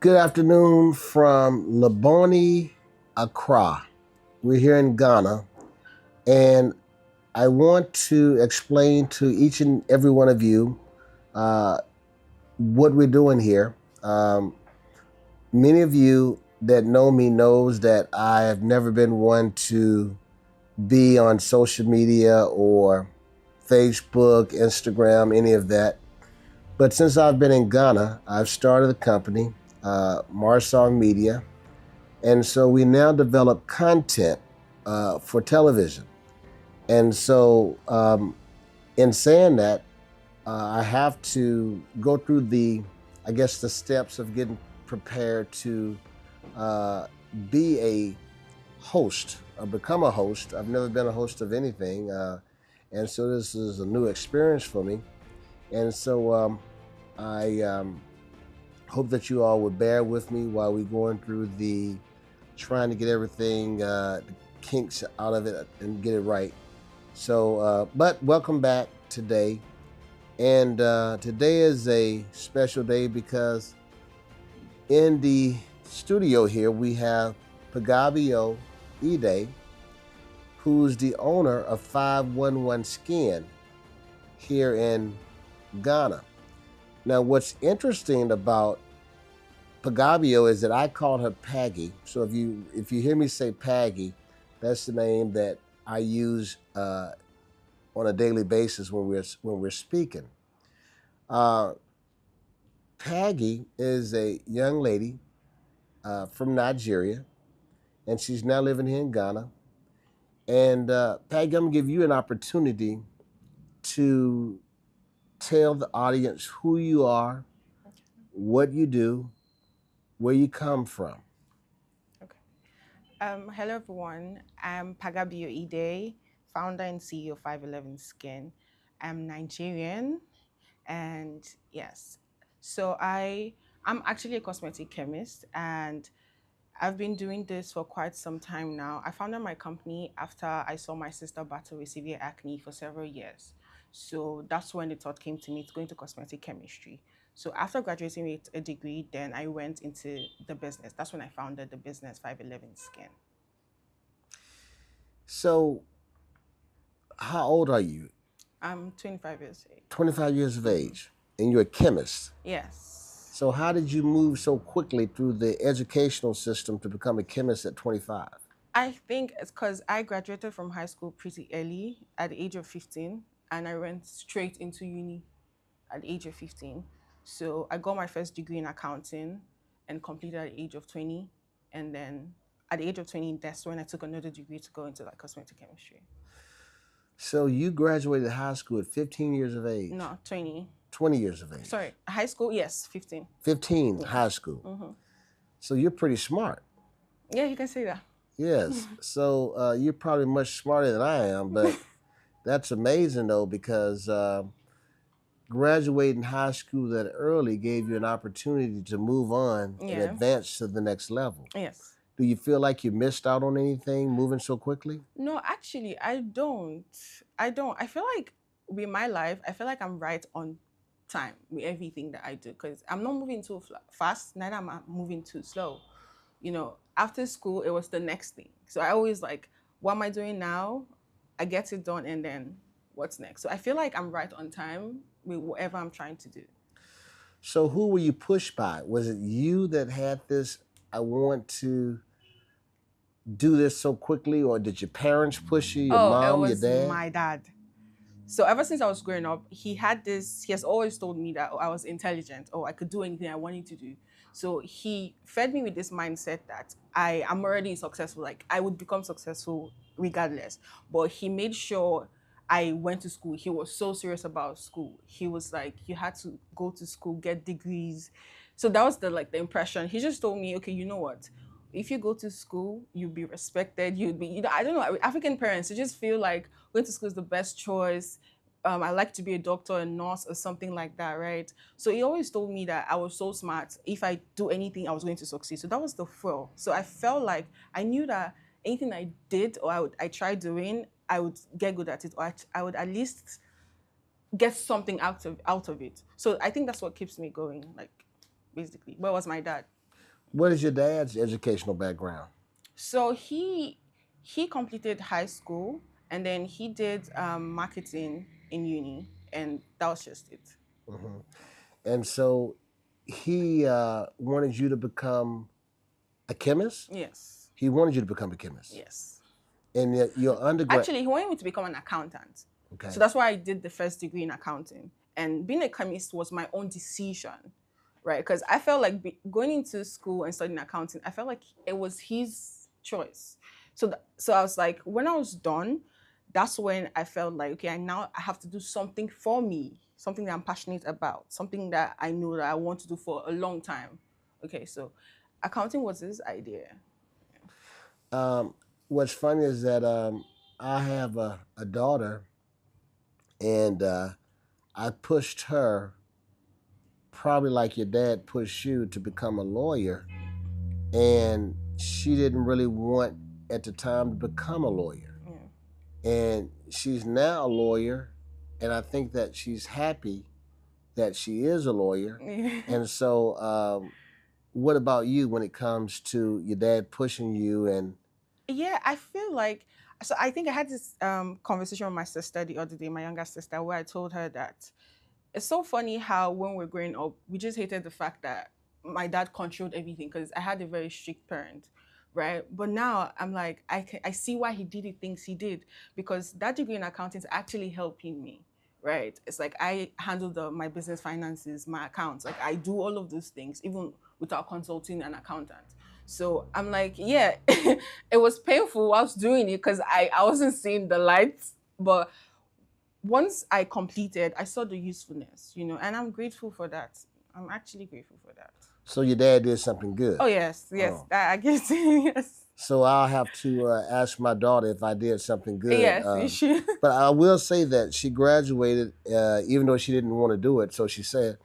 Good afternoon from Laboni, Accra. We're here in Ghana, and I want to explain to each and every one of you uh, what we're doing here. Many of you that know me knows that I have never been one to be on social media or Facebook, Instagram, any of that. But since I've been in Ghana, I've started a company, Marsaw Media. And so we now develop content for television. And so, in saying that, I have to go through the steps of getting prepared to uh, be a host or become a host. I've never been a host of anything. And so this is a new experience for me. And so I hope that you all would bear with me while we're going through trying to get everything, the kinks out of it and get it right. So, but welcome back today. And today is a special day because in the studio here we have Pagabio Ide, who's the owner of 511 Skin here in Ghana. Now, what's interesting about Pagabio is that I called her Paggy. So if you hear me say Paggy, that's the name that I use on a daily basis when we're speaking. Paggy is a young lady from Nigeria, and she's now living here in Ghana. And Paggy, I'm gonna give you an opportunity to tell the audience who you are, what you do, where you come from. Okay. Hello, everyone. I'm Pagabio Ide, founder and CEO of 511 Skin. I'm Nigerian, and yes, so I'm actually a cosmetic chemist, and I've been doing this for quite some time now. I founded my company after I saw my sister battle with severe acne for several years. So that's when the thought came to me to go into cosmetic chemistry. So after graduating with a degree, then I went into the business. That's when I founded the business 511 Skin. So, how old are you? I'm 25 years old. 25 years of age, and you're a chemist. Yes. So, how did you move so quickly through the educational system to become a chemist at 25? I think it's because I graduated from high school pretty early at the age of 15, and I went straight into uni at the age of 15. So I got my first degree in accounting and completed at the age of 20. And then at the age of 20, that's when I took another degree to go into like cosmetic chemistry. So, you graduated high school at 15 years of age, No, 20. 20 years of age, Sorry, high school, yes, 15. 15 Yeah. high school. Mm-hmm. So, you're pretty smart. Yeah, you can say that. Yes. So, you're probably much smarter than I am, but that's amazing though, because graduating high school that early gave you an opportunity to move on and Yeah. advance to the next level. Yes. Do you feel like you missed out on anything moving so quickly? No, actually, I don't. I don't. I feel like with my life, I feel like I'm right on time with everything that I do because I'm not moving too fast, neither am I moving too slow. After school, it was the next thing. So I always like, what am I doing now? I get it done, and then what's next? So I feel like I'm right on time with whatever I'm trying to do. So, who were you pushed by? Was it you that had this, I want to do this so quickly, or did your parents push you, your Oh, it mom, your was dad? my dad. So ever since I was growing up, he has always told me that I was intelligent or I could do anything I wanted to do. So he fed me with this mindset that I am already successful, like I would become successful regardless. But he made sure I went to school. He was so serious about school. He was like, you had to go to school, get degrees. So that was the impression. He just told me, okay, you know what? If you go to school, you'll be respected. You'd be, I don't know, African parents, they just feel like going to school is the best choice. I like to be a doctor, a nurse, or something like that, right? So he always told me that I was so smart. If I do anything, I was going to succeed. So that was the fuel. So I felt like I knew that anything I did or I tried doing, I would get good at it, or I would at least get something out of it. So I think that's what keeps me going, like basically. Where was my dad? What is your dad's educational background? So he completed high school and then he did marketing in uni, and that was just it. Hmm. And so he wanted you to become a chemist. Yes, He wanted you to become a chemist, yes. and yet your undergrad. Actually, he wanted me to become an accountant. So Okay. that's why I did the first degree in accounting. And being a chemist was my own decision, right? Because I felt like going into school and studying accounting, I felt like it was his choice. So I was like, when I was done, that's when I felt like, okay, I have to do something for me, something that I'm passionate about, something that I know that I want to do for a long time. Okay, so accounting was his idea. Um, what's funny is that I have a daughter, and I pushed her probably like your dad pushed you to become a lawyer, and she didn't really want at the time to become a lawyer. Yeah. And she's now a lawyer, and I think that she's happy that she is a lawyer. And so, what about you when it comes to your dad pushing you and Yeah, I feel like so I think I had this conversation with my sister the other day, my younger sister, where I told her that it's so funny how when we're growing up, we just hated the fact that my dad controlled everything because I had a very strict parent, right? But now I'm like, I see why he did the things he did because that degree in accounting is actually helping me, right? It's like I handle my business finances, my accounts, like I do all of those things even without consulting an accountant. So I'm like, yeah, it was painful whilst doing it because I wasn't seeing the lights, but once I completed, I saw the usefulness, and I'm grateful for that. I'm actually grateful for that. so your dad did something good? Oh yes, yes, Oh. I guess yes, So I'll have to ask my daughter if I did something good. yes, you should. But I will say that she graduated, even though she didn't want to do it. So she said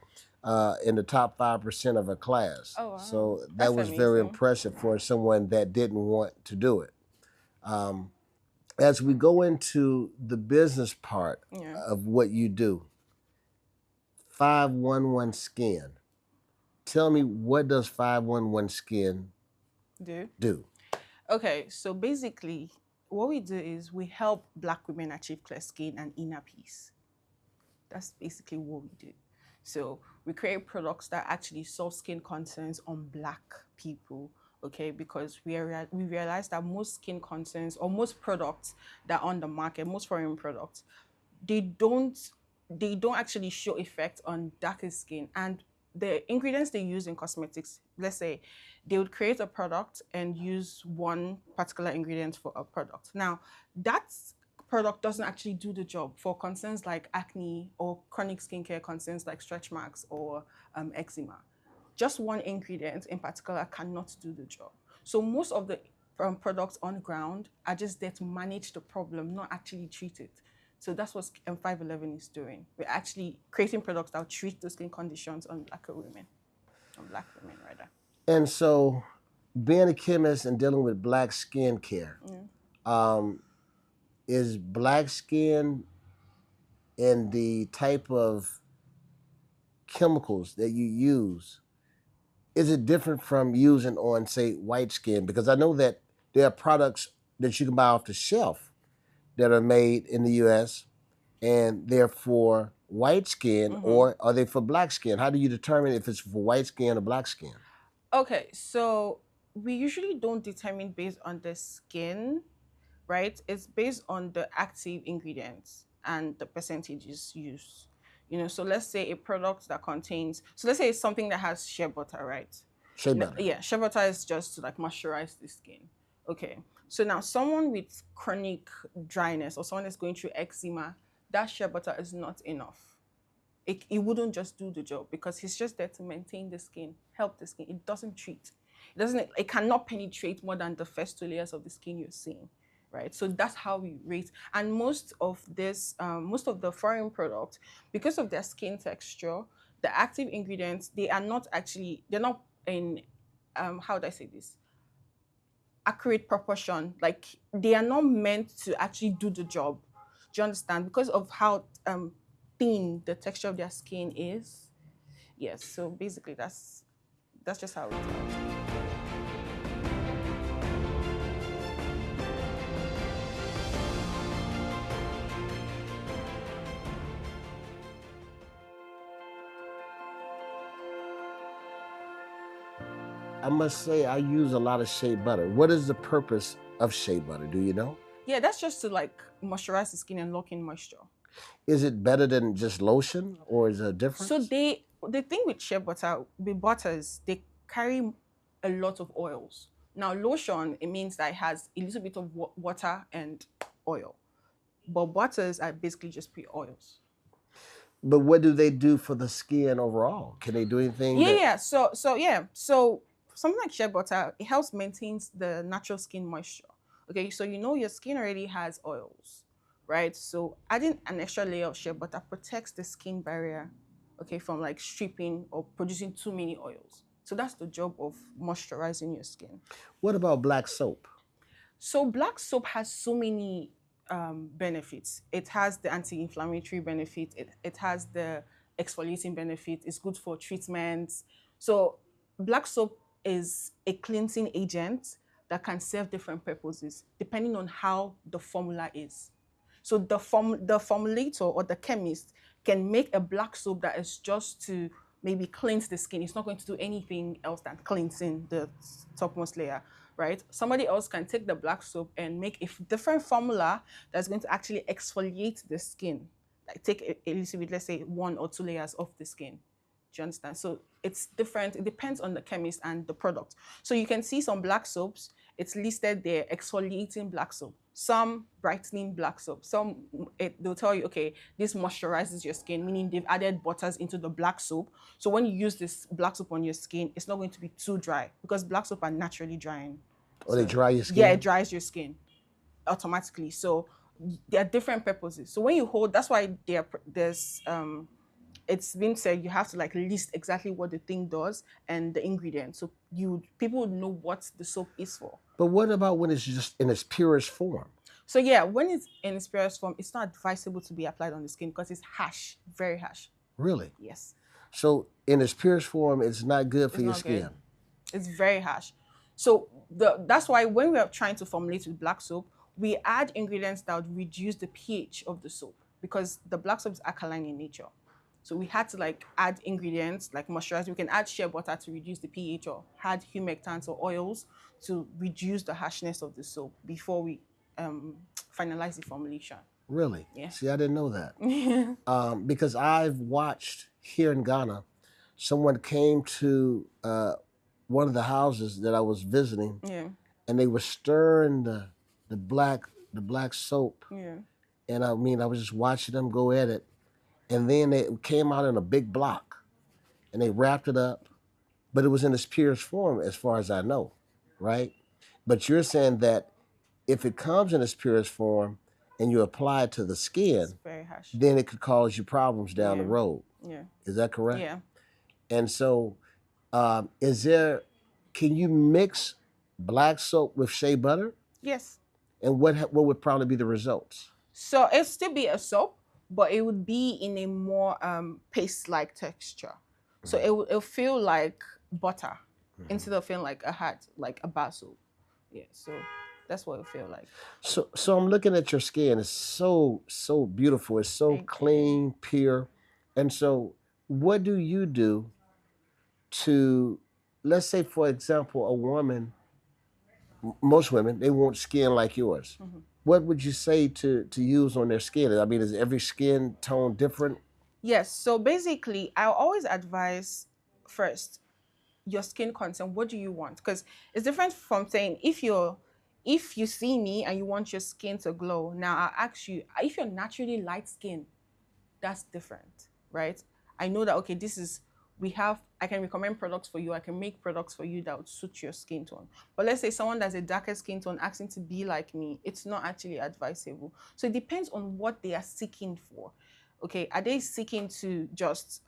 in the top 5% of her class. Oh wow, So that that's was very amazing. impressive for someone that didn't want to do it. Um, as we go into the business part Yeah, of what you do, 511 Skin. Tell me, what does 511 Skin do. do? Okay, so basically, what we do is we help Black women achieve clear skin and inner peace. That's basically what we do. So we create products that actually solve skin concerns on Black people. Okay, because we realize that most skin concerns or most products that are on the market, most foreign products, they don't they don't actually show effect on darker skin, and the ingredients they use in cosmetics, let's say they would create a product and use one particular ingredient for a product. Now that product doesn't actually do the job for concerns like acne or chronic skincare concerns like stretch marks or eczema. Just one ingredient in particular cannot do the job. So most of the products on ground are just there to manage the problem, not actually treat it. So that's what 511 is doing. We're actually creating products that will treat the skin conditions on Black women rather. And so, being a chemist and dealing with Black skin care, Yeah. um, is Black skin and the type of chemicals that you use, is it different from using on, say, white skin? Because I know that there are products that you can buy off the shelf that are made in the US and they're for white skin, Mm-hmm. or are they for Black skin? How do you determine if it's for white skin or Black skin? Okay, so we usually don't determine based on the skin, right? It's based on the active ingredients and the percentages used. So let's say a product that contains, so let's say it's something that has shea butter, right? Shea butter. Yeah, shea butter is just to like moisturize the skin. Okay. So now someone with chronic dryness or someone that's going through eczema, that shea butter is not enough. It wouldn't just do the job because it's just there to maintain the skin, help the skin. It doesn't treat. It cannot penetrate more than the first two layers of the skin you're seeing. Right. So that's how we rate. And most of the foreign products, because of their skin texture, the active ingredients, they're not in how do I say this? Accurate proportion. Like they are not meant to actually do the job. Do you understand? Because of how thin the texture of their skin is. Yes. So basically, that's just how it is. I must say I use a lot of shea butter. What is the purpose of shea butter? Do you know? Yeah, that's just to like moisturize the skin and lock in moisture. Is it better than just lotion, or is there a So difference? the thing with shea butter, with butters, they carry a lot of oils. Now lotion, it means that it has a little bit of water and oil, but butters are basically just pure oils. But what do they do for the skin overall? Can they do anything Yeah, that? yeah. So something like shea butter, it helps maintain the natural skin moisture. Okay, so you know your skin already has oils, right? So adding an extra layer of shea butter protects the skin barrier, okay, from like stripping or producing too many oils. So that's the job of moisturizing your skin. What about black soap? So black soap has so many benefits. It has the anti-inflammatory benefit. It has the exfoliating benefit. It's good for treatments. So black soap is a cleansing agent that can serve different purposes depending on how the formula is. So the formulator or the chemist can make a black soap that is just to maybe cleanse the skin. It's not going to do anything else than cleansing the topmost layer, right? Somebody else can take the black soap and make a different formula that's going to actually exfoliate the skin. Like take a little bit, let's say 1 or 2 layers off the skin. Do you understand? So it's different. It depends on the chemist and the product. So you can see some black soaps. It's listed there, exfoliating black soap. Some brightening black soap. Some they'll tell you, okay, this moisturizes your skin, meaning they've added butters into the black soap. So when you use this black soap on your skin, it's not going to be too dry because black soap are naturally drying. Or they dry your Yeah, it skin? dries your skin automatically. So there are different purposes. So when you hold, that's why there's it's been said you have to like list exactly what the thing does and the ingredients, so people would know what the soap is for. But what about when it's just in its purest form? So yeah, when it's in its purest form, it's not advisable to be applied on the skin because it's harsh, very harsh. Really? Yes, So in its purest form, it's not good for it's your not good. skin. It's very harsh. So that's why when we are trying to formulate with black soap, we add ingredients that would reduce the pH of the soap because the black soap is alkaline in nature. So we had to like add ingredients like moisturizer. We can add shea butter to reduce the pH or add humectants or oils to reduce the harshness of the soap before we finalize the formulation. Really? Yeah. See, I didn't know that. Because I've watched here in Ghana, someone came to one of the houses that I was visiting, Yeah. and they were stirring the black soap, Yeah. and I mean I was just watching them go at it, and then it came out in a big block, and they wrapped it up, but it was in its purest form as far as I know, right? But you're saying that if it comes in its purest form and you apply it to the It's skin, very harsh. then it could cause you problems down the Yeah. road. Yeah. Is that correct? Yeah. And so, is there? Can you mix black soap with shea butter? Yes. And what would probably be the results? So it'll still be a soap, but it would be in a more paste-like texture. So it'll feel like butter instead of feeling like like a bar soap. Yeah. So that's what it'll feel like. So I'm looking at your skin. It's so beautiful. It's so Thank you. clean, pure. And so, what do you do to, let's say, for example, a woman, most women, they want skin like yours. What would you say to use on their skin? I mean, is every skin tone different? Yes. So basically, I always advise first your skin content. What do you want? Because it's different from saying if you see me and you want your skin to glow. Now I'll ask you if you're naturally light skin, that's different, right? I know that okay, I can recommend products for you. I can make products for you that would suit your skin tone. But let's say someone that's a darker skin tone asking to be like me, it's not actually advisable. So it depends on what they are seeking for. Okay, are they seeking to just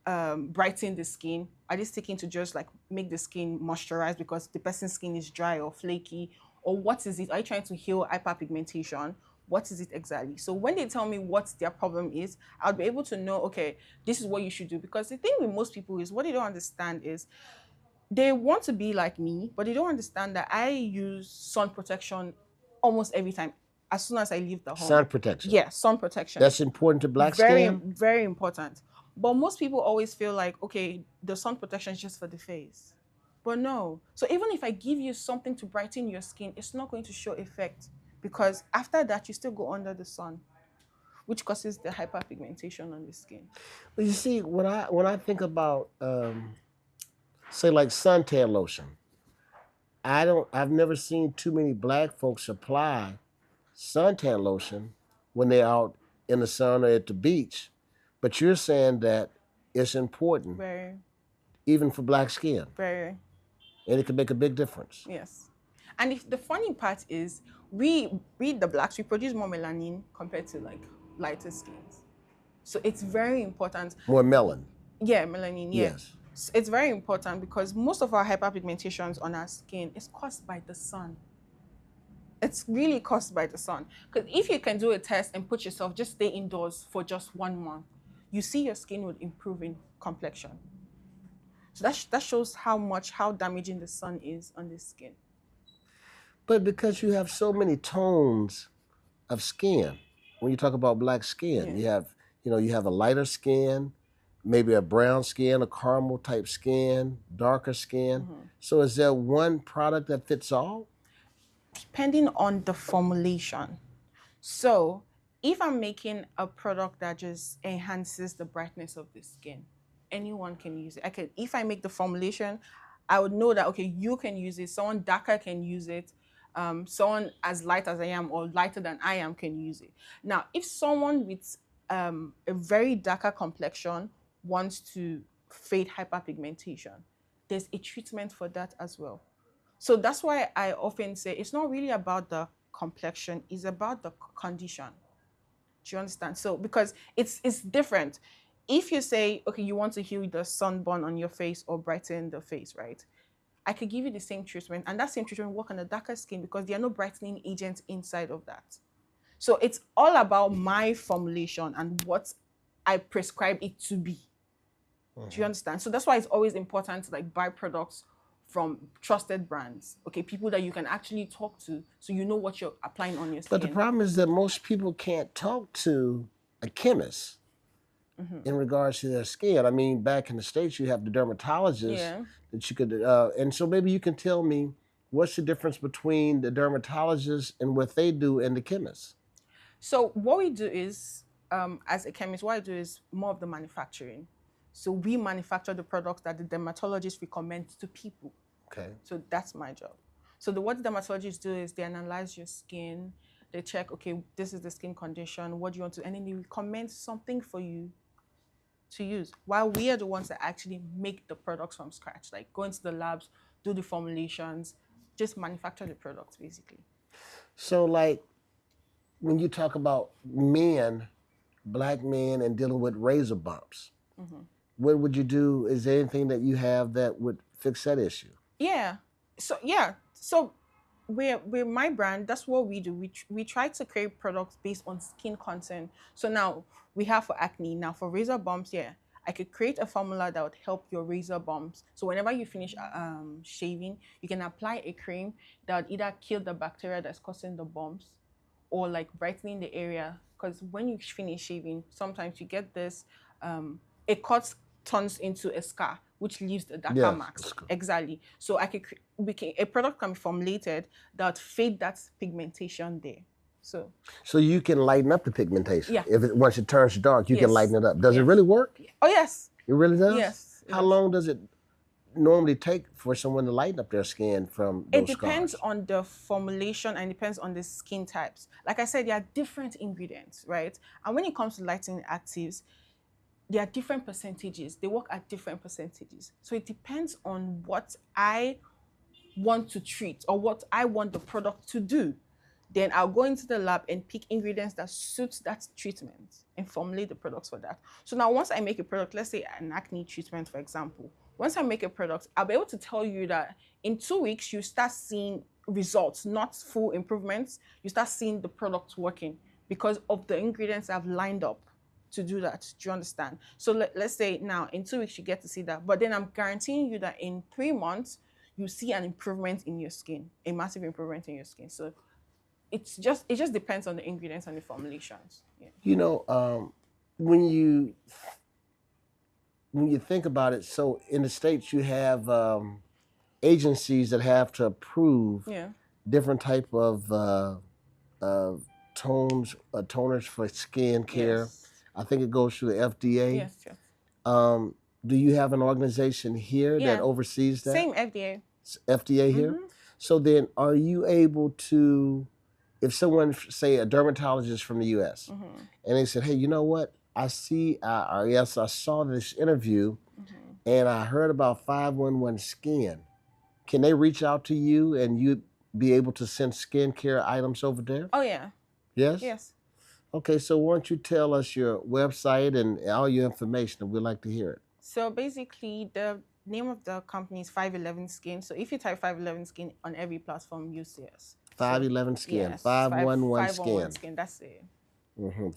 brighten the skin? Are they seeking to just like make the skin moisturized because the person's skin is dry or flaky? Or what is it? Are you trying to heal hyperpigmentation? What is it exactly? So when they tell me what their problem is, I'll be able to know, okay, this is what you should do. Because the thing with most people is what they don't understand is they want to be like me, but they don't understand that I use sun protection almost every time as soon as I leave the home. Sun protection. Yeah, sun protection. That's important to black Very, skin. very important. But most people always feel like, okay, the sun protection is just for the face. But no. So even if I give you something to brighten your skin, it's not going to show effect because after that you still go under the sun, which causes the hyperpigmentation on the skin. But you see, when I think about say like suntan lotion, I've never seen too many black folks apply suntan lotion when they're out in the sun or at the beach. But you're saying that it's important Very, even for black skin, very, and it can make a big difference. yes. And if the funny part is we the blacks we produce more melanin compared to like lighter skins. So it's very important. More melon. Yeah, melanin, yeah. Yes. It's very important because most of our hyperpigmentations on our skin is caused by the sun. It's really caused by the sun. Because if you can do a test and put yourself, just stay indoors for just 1 month, you see your skin would improve in complexion. So that shows how damaging the sun is on the skin. But because you have so many tones of skin, when you talk about black skin, Yeah. you have a lighter skin, maybe a brown skin, a caramel type skin, darker skin. So is there one product that fits all? Depending on the formulation. So if I'm making a product that just enhances the brightness of the skin, anyone can use it. If I make the formulation, I would know that okay, you can use it. Someone darker can use it. Someone as light as I am or lighter than I am can use it. Now, if someone with a very darker complexion wants to fade hyperpigmentation, there's a treatment for that as well. So that's why I often say it's not really about the complexion, it's about the condition. Do you understand? So because it's different. If you say, okay, you want to heal the sunburn on your face or brighten the face, right? I could give you the same treatment, and that same treatment will work on the darker skin because there are no brightening agents inside of that. So it's all about my formulation and what I prescribe it to be. Do you understand? So that's why it's always important to like buy products from trusted brands. Okay, people that you can actually talk to so you know what you're applying on your skin. But the problem is that most people can't talk to a chemist in regards to their skin. I mean, back in the States, you have the dermatologists Yeah. that you could, and so maybe you can tell me what's the difference between the dermatologist and what they do and the chemist? So what we do is, as a chemist, what I do is more of the manufacturing. So we manufacture the products that the dermatologists recommend to people. Okay. So that's my job. So what the dermatologists do is they analyze your skin, they check, okay, this is the skin condition, what do you want to, and then they recommend something for you to use. While we are the ones that actually make the products from scratch, like go into the labs, do the formulations, just manufacture the products basically. So, like, when you talk about men, black men, and dealing with razor bumps, what would you do? Is there anything that you have that would fix that issue? Yeah. So we're my brand. That's what we do. We try to create products based on skin content. So now we have for acne. Now for razor bumps, yeah, I could create a formula that would help your razor bumps. So whenever you finish shaving, you can apply a cream that would either kill the bacteria that's causing the bumps, or like brightening the area. Because when you finish shaving, sometimes you get this, a cut turns into a scar, which leaves the darker Yes, marks. Exactly. So a product can be formulated that fade that pigmentation there. So So you can lighten up the pigmentation. Yeah. Once it turns dark, you can Yes. lighten it up. Does it Yes. really work? oh yes, It really does? Yes, it How does. long does it normally take for someone to lighten up their skin from those It depends scars? on the formulation and depends on the skin types. Like I said, there are different ingredients, right? And when it comes to lightening actives, there are different percentages. They work at different percentages. So it depends on what I want to treat or what I want the product to do. Then I'll go into the lab and pick ingredients that suit that treatment and formulate the products for that. So now once I make a product, let's say an acne treatment, for example, once I make a product, I'll be able to tell you that in 2 weeks, you start seeing results, not full improvements. You start seeing the product working because of the ingredients I've lined up to do that. Do you understand? So let's say now in 2 weeks, you get to see that. But then I'm guaranteeing you that in 3 months, you see an improvement in your skin, a massive improvement in your skin. So it just depends on the ingredients and the formulations. Yeah. You know, when you think about it, so in the States you have agencies that have to approve Yeah. different type of toners for skin care. Yes. I think it goes through the FDA. Yes. Yes. Um, do you have an organization here that Yeah. oversees that? Same FDA. FDA here? Mm-hmm. So then are you able to, if someone, say a dermatologist from the US, Mm-hmm. and they said, hey, you know what? I see, or yes, I saw this interview Mm-hmm. and I heard about 511 Skin. Can they reach out to you and you be able to send skincare items over there? Oh yeah. Yes? Yes. Okay, so why don't you tell us your website and all your information? We'd like to hear it. So basically, the name of the company is 511 Skin. So if you type 511 Skin on every platform, you see us. So 511 Skin, yes, 511 511 Skin. Skin. That's it.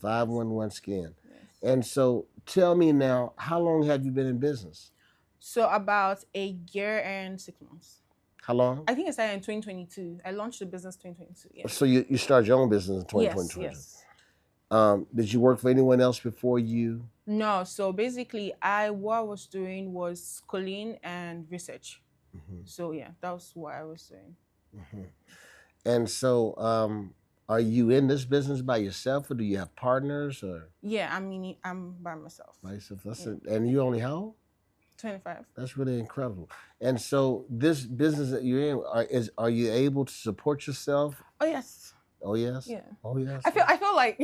511 Skin. Yes. And so tell me now, how long have you been in business? So about a year and 6 months. How long? I think I started in 2022. I launched the business 2022. Yeah. So you started your own business in 2020. Yes. Yes. Did you work for anyone else before you? No. So basically, what I was doing was schooling and research. Mhm, So yeah, that was what I was doing. mhm. And so, are you in this business by yourself, or do you have partners, or Yeah. I mean, I'm by myself. by yourself? Yeah. And you only how old? 25. That's really incredible. And so, this business that you're in, are you able to support yourself? Oh yes. Oh yes. Yeah. Oh yes. I feel like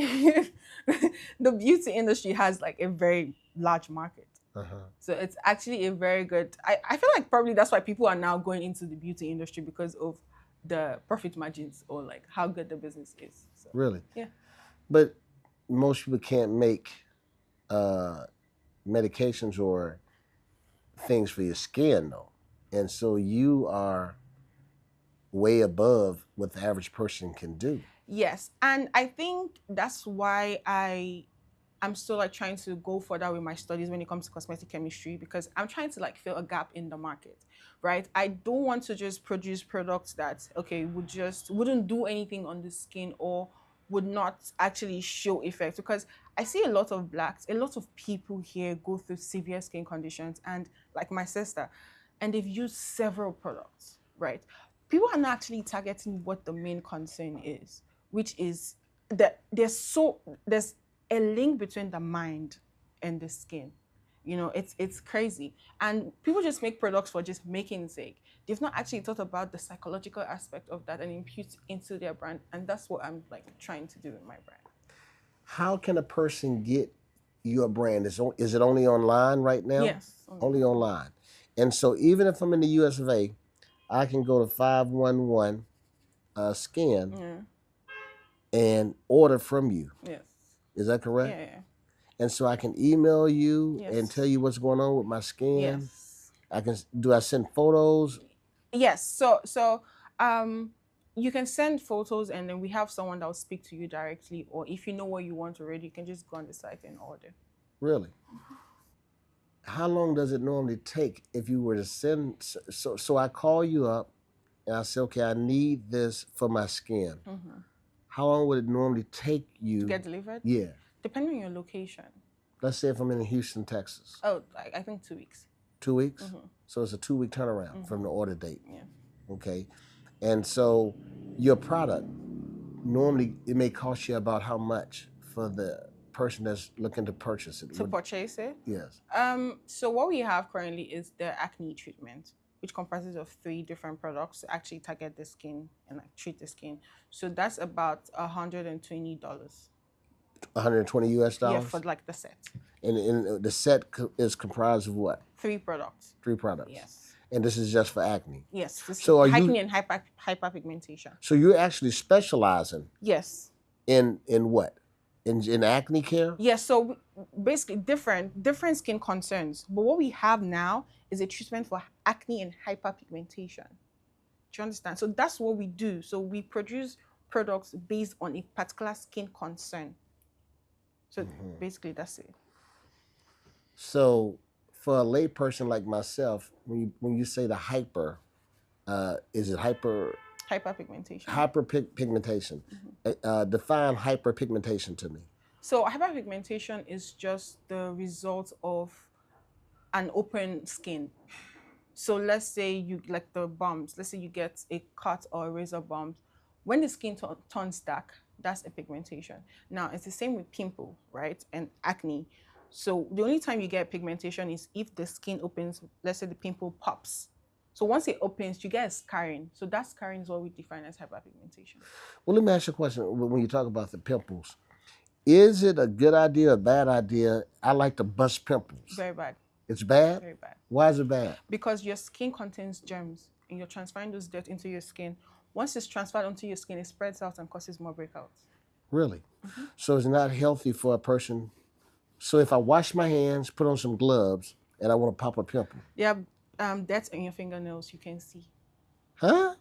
the beauty industry has like a very large market. Uh-huh. So it's actually a very good I feel like probably that's why people are now going into the beauty industry because of the profit margins or like how good the business is. So Really? yeah. But most people can't make uh, medications or things for your skin, though. And so you are way above what the average person can do. Yes. And I think that's why I'm still like trying to go further with my studies when it comes to cosmetic chemistry because I'm trying to like fill a gap in the market, right? I don't want to just produce products that okay wouldn't do anything on the skin or would not actually show effects because I see a lot of blacks, a lot of people here go through severe skin conditions and like my sister, and they've used several products, right? People are not actually targeting what the main concern is, which is that there's a link between the mind and the skin. You know, it's crazy. And people just make products for just making sake. They've not actually thought about the psychological aspect of that and impute into their brand. And that's what I'm like trying to do with my brand. How can a person get your brand? Is it only online right now? Yes. Only online. And so even if I'm in the US of A, I can go to 511 Skin Yeah. and order from you. Yes. Is that correct? Yeah. And so I can email you Yes. and tell you what's going on with my skin. Yes. I send photos? Yes. Um you can send photos and then we have someone that will speak to you directly, or if you know what you want already, you can just go on the site and order. Really? How long does it normally take if you were to send? So I call you up and I say, okay, I need this for my skin. Mm-hmm. How long would it normally take you? To get delivered? Yeah. Depending on your location. Let's say if I'm in Houston, Texas. Oh, I think 2 weeks. 2 weeks? Mm-hmm. So it's a 2 week turnaround from the order date. Yeah. Okay. And so your product, normally it may cost you about how much for the person that's looking to purchase it? To purchase it? Yes. So what we have currently is the acne treatment, which comprises of 3 different products to actually target the skin and like treat the skin. So that's about $120. 120 US Yeah, dollars? for like the set. And the set is comprised of what? 3 products. 3 products. Yes. And this is just for acne. Yes. This So are acne you? and hyperpigmentation. So you're actually specializing Yes. in what? In acne care? Yes. So basically different skin concerns. But what we have now is a treatment for acne and hyperpigmentation. Do you understand? So that's what we do. So we produce products based on a particular skin concern. So basically that's it. So for a layperson like myself, when you say the hyper, is it Hyperpigmentation. hyperpigmentation? Define hyperpigmentation to me. So hyperpigmentation is just the result of an open skin. So let's say you like the bumps. Let's say you get a cut or a razor bump. When the skin turns dark, that's a pigmentation. Now it's the same with pimple, right, and acne. So the only time you get pigmentation is if the skin opens. Let's say the pimple pops. So once it opens, you get a scarring. So that scarring is what we define as hyperpigmentation. Well, let me ask you a question. When you talk about the pimples, is it a good idea or a bad idea? I like to bust pimples. Very bad. It's bad? Very bad. Why is it bad? Because your skin contains germs and you're transferring those dirt into your skin. Once it's transferred onto your skin, it spreads out and causes more breakouts. Really? So it's not healthy for a person. So if I wash my hands, put on some gloves, and I want to pop a pimple, Yeah, dirt on your fingernails you can see. huh?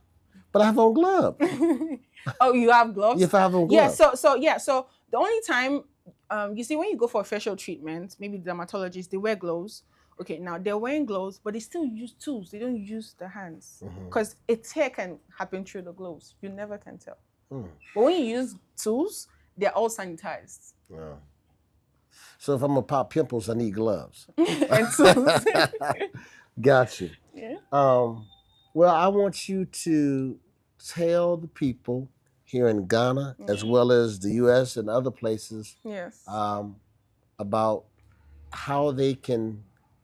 But I have on gloves. Oh, you have gloves? If I have on Yeah, gloves. so the only time you see when you go for a facial treatment, maybe the dermatologists, they wear gloves. Okay, now they're wearing gloves, but they still use tools. They don't use the hands. Because a tear can happen through the gloves. You never can tell. But when you use tools, they're all sanitized. Yeah. So if I'm gonna pop pimples, I need gloves. And tools. Got you. Yeah. Well, I want you to tell the people here in Ghana, as well as the U.S. and other places, Yes. about how they can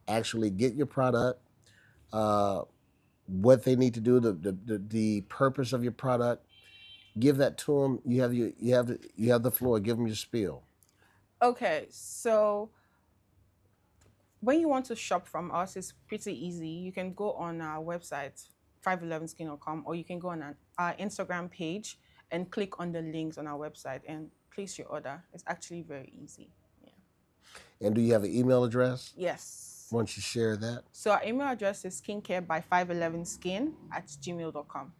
actually get your product, what they need to do, the purpose of your product. Give that to them. You have the floor. Give them your spiel. Okay, so when you want to shop from us, it's pretty easy. You can go on our website, 511skin.com, or you can go on our Instagram page and click on the links on our website and place your order. It's actually very easy. Yeah. And do you have an email address? Yes. Why don't you share that? So our email address is skincare by511skin@gmail.com.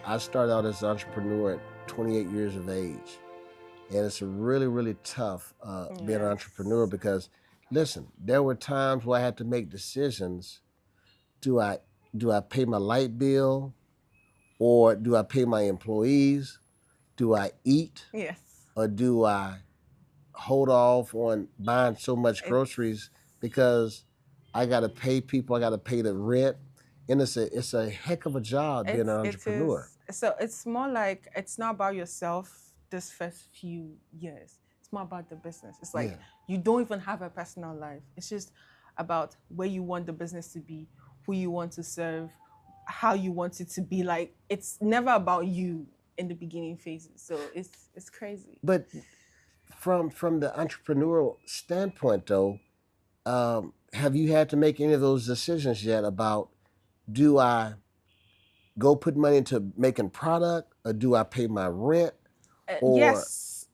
I started out as an entrepreneur at 28 years of age, and it's really really tough being an entrepreneur because, listen, there were times where I had to make decisions. Do I pay my light bill, or do I pay my employees? Do I eat, Yes. or do I hold off on buying so much groceries because I got to pay people, I got to pay the rent, and it's a heck of a job being an entrepreneur. It is. So it's more like it's not about yourself this first few years. It's more about the business. It's like you don't even have a personal life. It's just about where you want the business to be, who you want to serve, how you want it to be. Like it's never about you in the beginning phases. So it's crazy. But from the entrepreneurial standpoint, though, have you had to make any of those decisions yet about, do I go put money into making product, or do I pay my rent? Or Yes.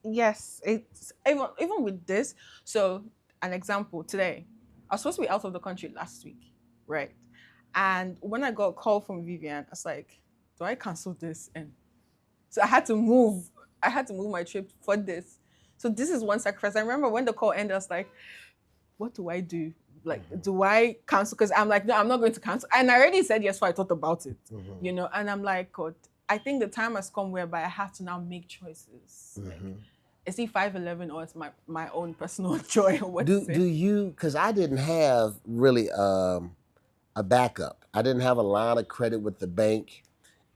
It's even with this. So an example today, I was supposed to be out of the country last week, right? And when I got a call from Vivian, I was like, "Do I cancel this?" And so I had to move. I had to move my trip for this. So this is one sacrifice. I remember when the call ended, I was like, "What do I do? Like, do I cancel?" Because I'm like, "No, I'm not going to cancel." And I already said yes, so I thought about it, And I'm like, God, I think the time has come whereby I have to now make choices. Like, is it 511 or it's my own personal joy or what? do you? Because I didn't have really a backup. I didn't have a line of credit with the bank,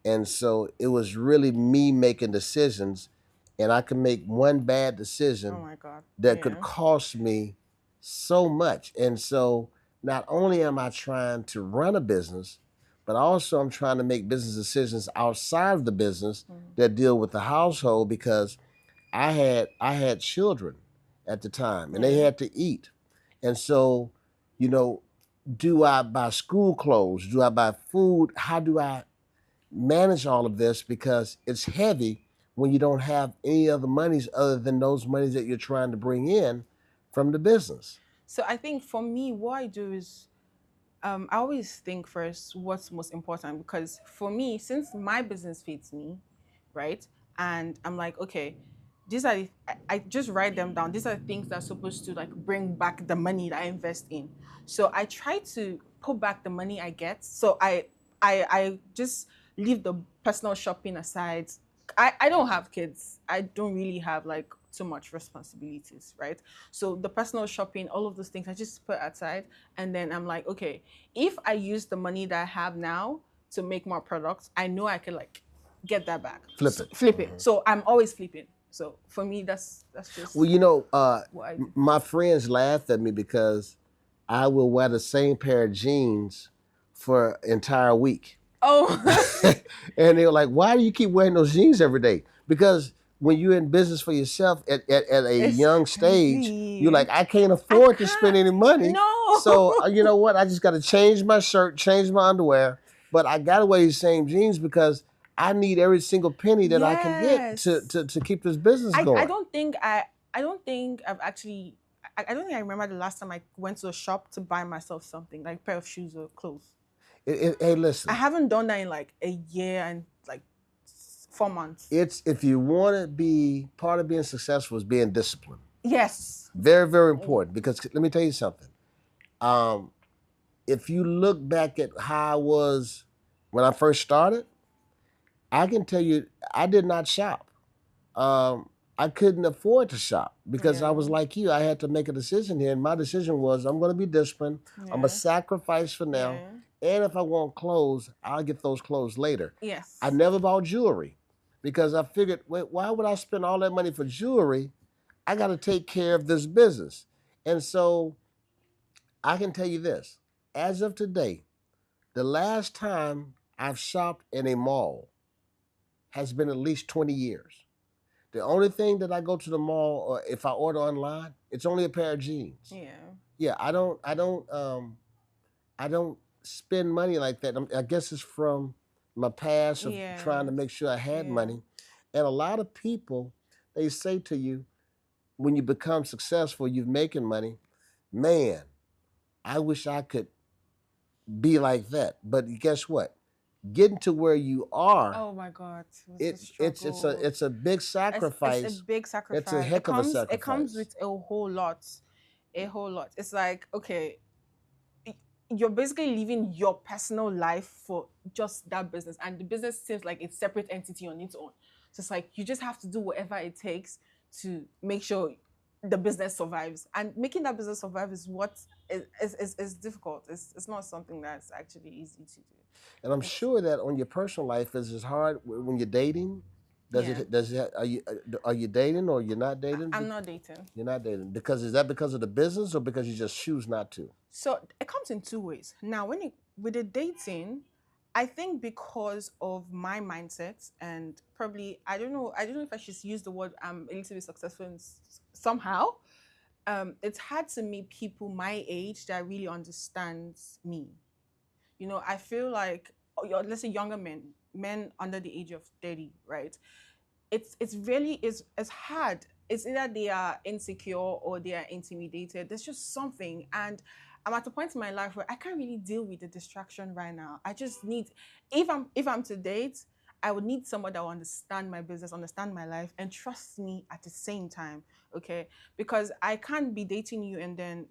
and so it was really me making decisions, and I could make one bad decision Oh my God. that could cost me so much. And so not only am I trying to run a business, but also I'm trying to make business decisions outside of the business that deal with the household, because I had children at the time and they had to eat. And so, you know, do I buy school clothes? Do I buy food? How do I manage all of this? Because it's heavy when you don't have any other monies other than those monies that you're trying to bring in from the business. So I think for me, what I do is I always think first what's most important, because for me, since my business feeds me, right? And I'm like, okay, these are I just write them down. These are things that are supposed to like bring back the money that I invest in. So I try to put back the money I get. So I just leave the personal shopping aside. I don't have kids. I don't really have like too much responsibilities, right? So the personal shopping, all of those things I just put aside, and then I'm like, okay, if I use the money that I have now to make more products, I know I can like get that back. Flip it. Flip it. So I'm always flipping. So for me, that's Well, just you know, what I do. my friends laugh at me because I will wear the same pair of jeans for an entire week. Oh, And they were like, why do you keep wearing those jeans every day? Because when you're in business for yourself at a it's young stage, you're crazy. like, I can't I afford to spend can't. any money. So, No. you know what? I just got to change my shirt, change my underwear. But I got to wear these same jeans because I need every single penny that I can get Yes. to keep this business I going. don't think I don't think I've actually I don't think I remember the last time I went to a shop to buy myself something like a pair of shoes or clothes. Hey, I listen, haven't done that in like a year and like 4 months. it's if you want to be part of being successful is being disciplined. Yes. Very, very important because let me tell you something. Um, if you look back at how I was when I first started, I can tell you I did not shop. I couldn't afford to shop because I Yeah. was like you. I had to make a decision here, and my decision was I'm going to be disciplined. I'm a Yeah. sacrifice for now, Yeah. and if I want clothes, I'll get those clothes later. I Yes. never bought jewelry because I figured, wait, why would I spend all that money for jewelry? I got to take care of this business, and so I can tell you this: as of today, the last time I've shopped in a mall has been at least 20 years. The only thing that I go to the mall or if I order online, it's only a pair of jeans. Yeah. Yeah, I don't spend money like that. I guess it's from my past of trying Yeah. to make sure I had Yeah. money. And a lot of people, they say to you, when you become successful, you're making money, man, I wish I could be like that. But guess what? Getting to where you are, Oh my God, it was a struggle. it's a big It's a sacrifice. big It's a sacrifice. heck of a It comes sacrifice. with a whole lot, a whole lot. It's like okay, you're basically living your personal life for just that business, and the business seems like it's separate entity on its own. So it's like you just have to do whatever it takes to make sure the business survives, and making that business survive is what is difficult. It's not something that's actually easy to do. And I'm It's sure that on your personal life is as hard when you're dating. yeah. Does it are you dating or you're not I'm dating? not dating. You're not dating because is that because of the business or because you just choose not to? So it comes in two ways. Now, when it with the dating, I think because of my mindset and probably I don't know if I should use the word I'm a little bit successful in somehow. It's hard to meet people my age that really understands me. You know, I feel like let's say younger men under the age of 30, right? It's really is it's hard. It's either they are insecure or they are intimidated. There's just something, and I'm at a point in my life where I can't really deal with the distraction right now. I just need if I'm to date, I would need someone that will understand my business, understand my life, and trust me at the same time. Okay, because I can't be dating you and then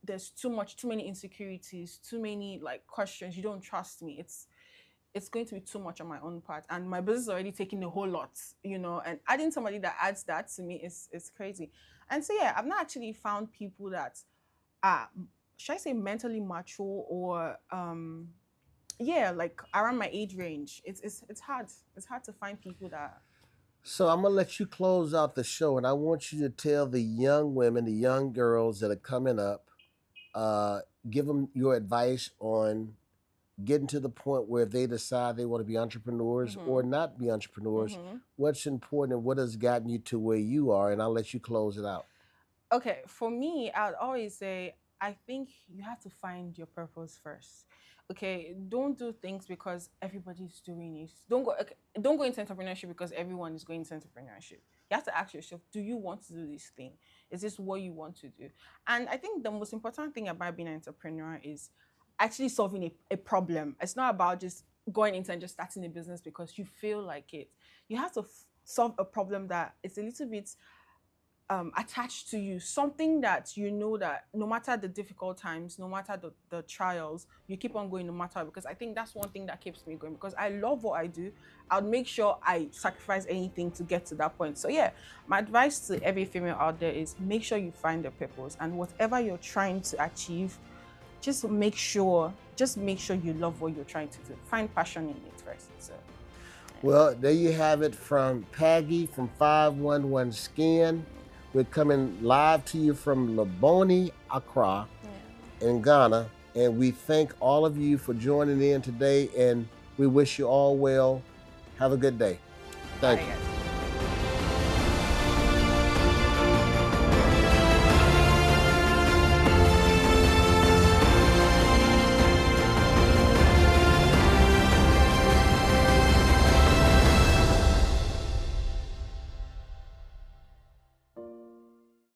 there's too many insecurities, too many like questions. You don't trust me. It's going to be too much on my own part, and my business is already taking a whole lot, you know, and adding somebody that adds that to me is crazy. And so yeah, I've not actually found people that are, should I say, mentally mature or yeah, like around my age range. It's hard. It's hard to find people that So I'm gonna let you close out the show, and I want you to tell the young women, the young girls that are coming up, uh, give them your advice on getting to the point where if they decide they want to be entrepreneurs or mm-hmm, not be entrepreneurs, mm-hmm. what's important and what has gotten you to where you are, and I'll let you close it out. Okay, for me, I'd always say I think you have to find your purpose first. Okay, don't do things because everybody's doing it. Don't go into entrepreneurship because everyone is going into entrepreneurship. You have to ask yourself, do you want to do this thing? Is this what you want to do? And I think the most important thing about being an entrepreneur is actually solving a problem. It's not about just going into and just starting a business because you feel like it. You have to solve a problem that is a little bit attached to you, something that you know that no matter the difficult times, no matter the trials, you keep on going no matter what. Because I think that's one thing that keeps me going, because I love what I do. I'll make sure I sacrifice anything to get to that point. So yeah, my advice to every female out there is make sure you find a purpose, and whatever you're trying to achieve, just make sure you love what you're trying to do. Find passion in it first. So Well, there you have it from Paggy from 511 Skin. We're coming live to you from Laboni, Accra, yeah. in Ghana. And we thank all of you for joining in today, and we wish you all well. Have a good day. Thank you. Bye, guys.